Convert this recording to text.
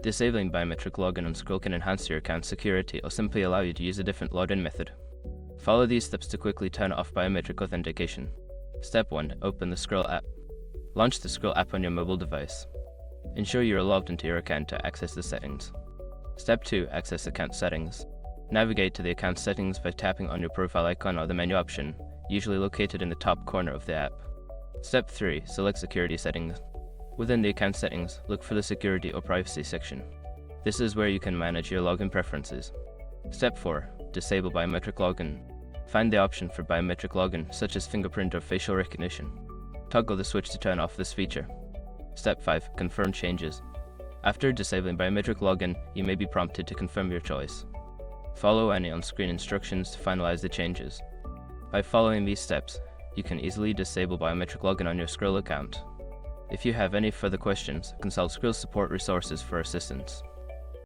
Disabling biometric login on Skrill can enhance your account's security or simply allow you to use a different login method. Follow these steps to quickly turn off biometric authentication. Step 1. Open the Skrill app. Launch the Skrill app on your mobile device. Ensure you are logged into your account to access the settings. Step 2. Access account settings. Navigate to the account settings by tapping on your profile icon or the menu option, usually located in the top corner of the app. Step 3. Select security settings. Within the account settings, look for the security or privacy section. This is where you can manage your login preferences. Step 4. Disable biometric login. Find the option for biometric login, such as fingerprint or facial recognition. Toggle the switch to turn off this feature. Step 5. Confirm changes. After disabling biometric login, you may be prompted to confirm your choice. Follow any on-screen instructions to finalize the changes. By following these steps, you can easily disable biometric login on your Skrill account. If you have any further questions, consult Skrill support resources for assistance.